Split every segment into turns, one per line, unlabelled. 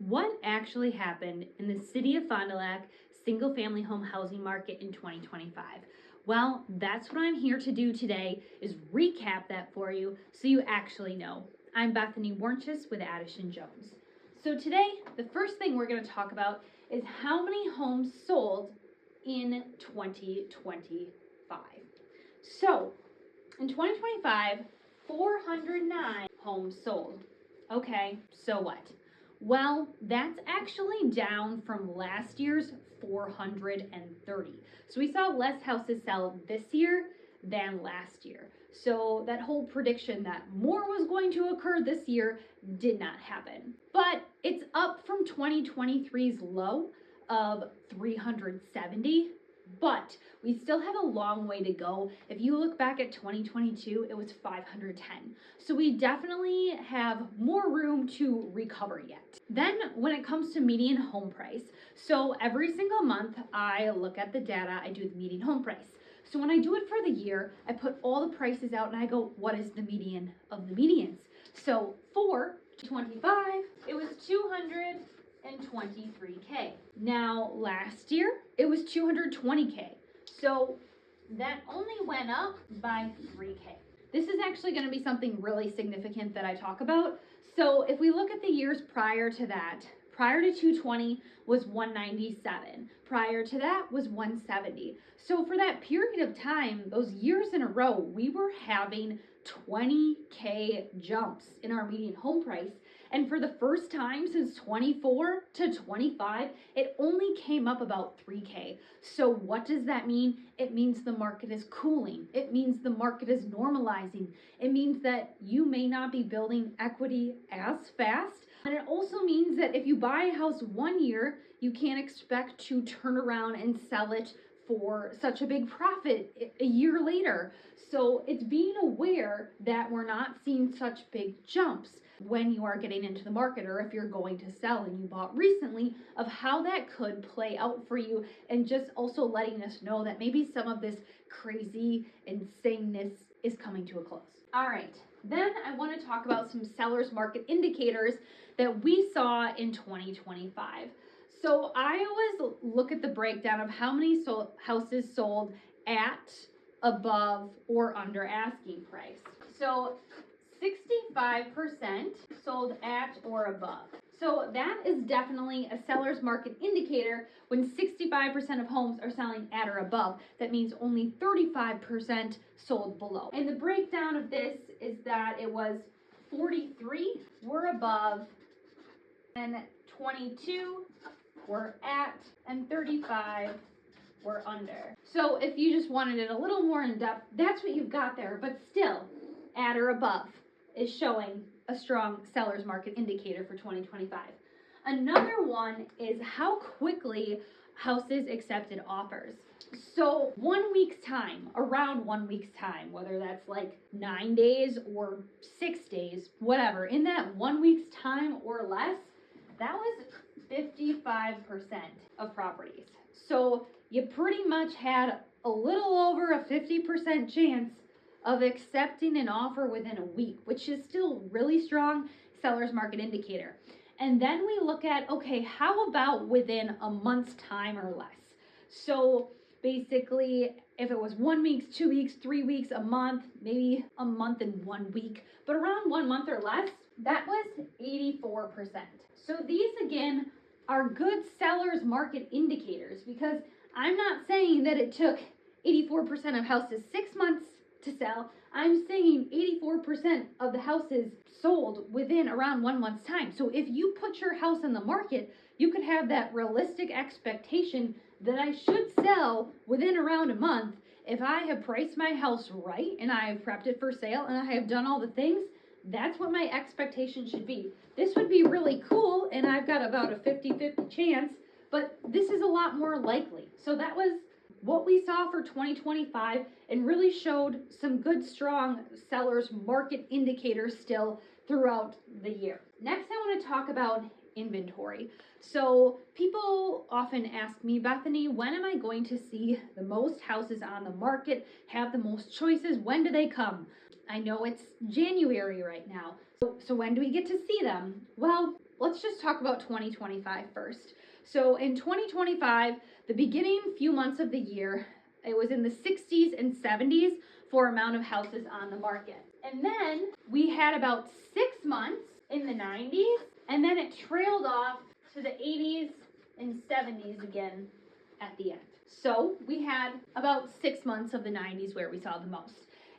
What actually happened in the city of Fond du Lac single family home housing market in 2025? Well, that's what I'm here to do today, is recap that for you so you actually know. I'm Bethany Warnches with Addison Jones. So today, the first thing we're going to talk about is how many homes sold in 2025. So, in 2025, 409 homes sold. Okay, so what? Well, that's actually down from last year's 430. So we saw less houses sell this year than last year. So that whole prediction that more was going to occur this year did not happen. But it's up from 2023's low of 370. But we still have a long way to go. If you look back at 2022, it was 510. So we definitely have more room to recover yet. Then when it comes to median home price, so every single month I look at the data, I do the median home price. So when I do it for the year, I put all the prices out and I go, what is the median of the medians? So for 25, it was 223K. Now last year it was 220K. So that only went up by 3K. This is actually going to be something really significant that I talk about. So if we look at the years prior to that, prior to 220 was 197. Prior to that was 170. So for that period of time, those years in a row, we were having 20K jumps in our median home price. And for the first time since 24 to 25, it only came up about 3K. So what does that mean? It means the market is cooling. It means the market is normalizing. It means that you may not be building equity as fast. And it also means that if you buy a house 1 year, you can't expect to turn around and sell it for such a big profit a year later. So it's being aware that we're not seeing such big jumps when you are getting into the market, or if you're going to sell and you bought recently, of how that could play out for you, and just also letting us know that maybe some of this crazy insaneness is coming to a close. All right, then I want to talk about some sellers market indicators that we saw in 2025. So I always look at the breakdown of how many houses sold at, above, or under asking price. So 65% sold at or above. So that is definitely a seller's market indicator. When 65% of homes are selling at or above, that means only 35% sold below. And the breakdown of this is that it was 43 were above, and 22 were at, and 35 were under. So if you just wanted it a little more in depth, that's what you've got there, but still at or above is showing a strong seller's market indicator for 2025. Another one is how quickly houses accepted offers. So 1 week's time, around 1 week's time, whether that's like 9 days or 6 days, whatever, in that 1 week's time or less, that was 55% of properties. So you pretty much had a little over a 50% chance of accepting an offer within a week, which is still really strong seller's market indicator. And then we look at, okay, how about within a month's time or less? So basically, if it was 1 week, 2 weeks, 3 weeks, a month, maybe a month and 1 week, but around 1 month or less, that was 84%. So these again are good seller's market indicators, because I'm not saying that it took 84% of houses 6 months to sell. I'm saying 84% of the houses sold within around 1 month's time. So if you put your house in the market, you could have that realistic expectation that I should sell within around a month. If I have priced my house right and I have prepped it for sale and I have done all the things, that's what my expectation should be. This would be really cool, and I've got about a 50-50 chance, but this is a lot more likely. So that was what we saw for 2025, and really showed some good, strong sellers market indicators still throughout the year. Next, I want to talk about inventory. So people often ask me, Bethany, when am I going to see the most houses on the market, have the most choices? When do they come? I know it's January right now. So when do we get to see them? Well, let's just talk about 2025 first. So in 2025, the beginning few months of the year, it was in the 60s and 70s for amount of houses on the market. And then we had about 6 months in the 90s, and then it trailed off to the 80s and 70s again at the end. So we had about 6 months of the 90s where we saw the most.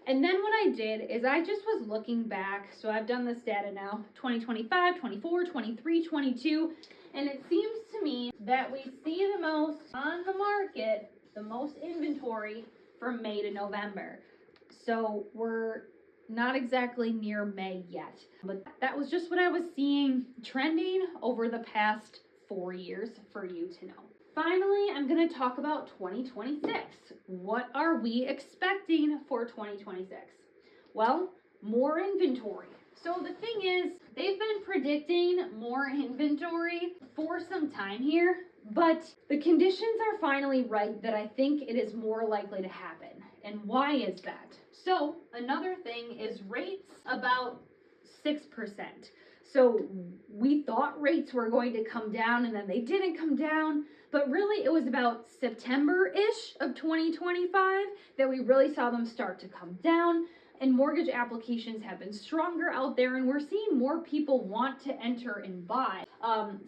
And then what I did is I just was looking back. So I've done this data now, 2025, 24, 23, 22. And it seems to me that we see the most on the market, the most inventory from May to November. So we're not exactly near May yet, but that was just what I was seeing trending over the past 4 years for you to know. Finally, I'm going to talk about 2026. What are we expecting for 2026? Well, more inventory. So the thing is, they've been predicting more inventory for some time here, but the conditions are finally right that I think it is more likely to happen. And why is that? So another thing is rates about 6%. So we thought rates were going to come down and then they didn't come down, but really it was about September-ish of 2025 that we really saw them start to come down, and mortgage applications have been stronger out there, and we're seeing more people want to enter and buy.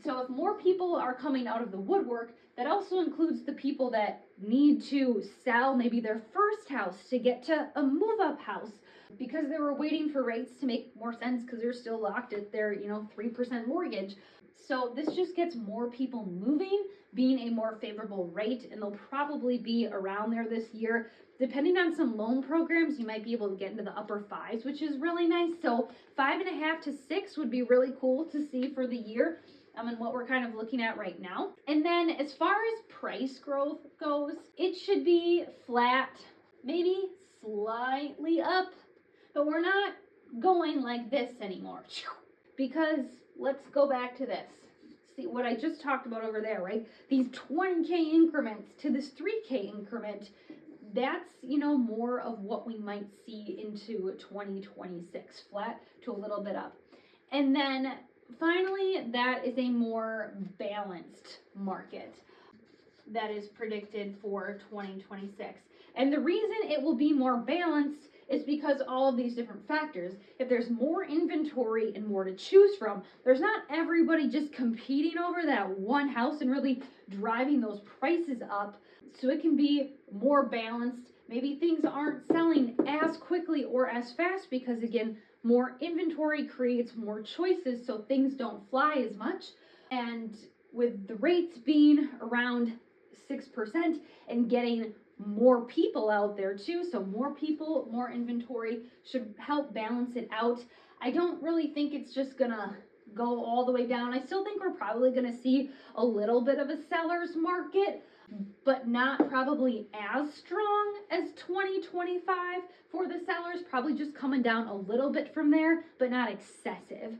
So if more people are coming out of the woodwork, that also includes the people that need to sell maybe their first house to get to a move-up house because they were waiting for rates to make more sense because they're still locked at their 3% mortgage. So this just gets more people moving, being a more favorable rate, and they'll probably be around there this year. Depending on some loan programs, you might be able to get into the upper 5s, which is really nice. So 5.5 to 6 would be really cool to see for the year, and what we're kind of looking at right now. And then as far as price growth goes, it should be flat, maybe slightly up, but we're not going like this anymore. Because let's go back to this. See what I just talked about over there, right? These 20K increments to this 3K increment, that's, more of what we might see into 2026, flat to a little bit up. And then finally, that is a more balanced market that is predicted for 2026. And the reason it will be more balanced is because all of these different factors. If there's more inventory and more to choose from, there's not everybody just competing over that one house and really driving those prices up. So it can be more balanced. Maybe things aren't selling as quickly or as fast because, again, more inventory creates more choices, so things don't fly as much. And with the rates being around 6% and getting more people out there too, so more people, more inventory should help balance it out. I don't really think it's just gonna go all the way down. I still think we're probably gonna see a little bit of a seller's market, but not probably as strong as 2025 for the sellers, probably just coming down a little bit from there, but not excessive.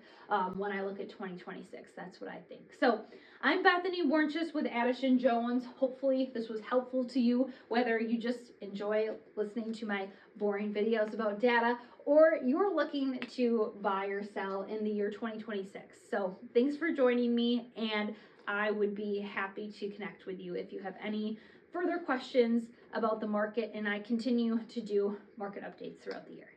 When I look at 2026, that's what I think. So I'm Bethany Warnches with Addison Jones. Hopefully this was helpful to you, whether you just enjoy listening to my boring videos about data or you're looking to buy or sell in the year 2026. So thanks for joining me, and I would be happy to connect with you if you have any further questions about the market, and I continue to do market updates throughout the year.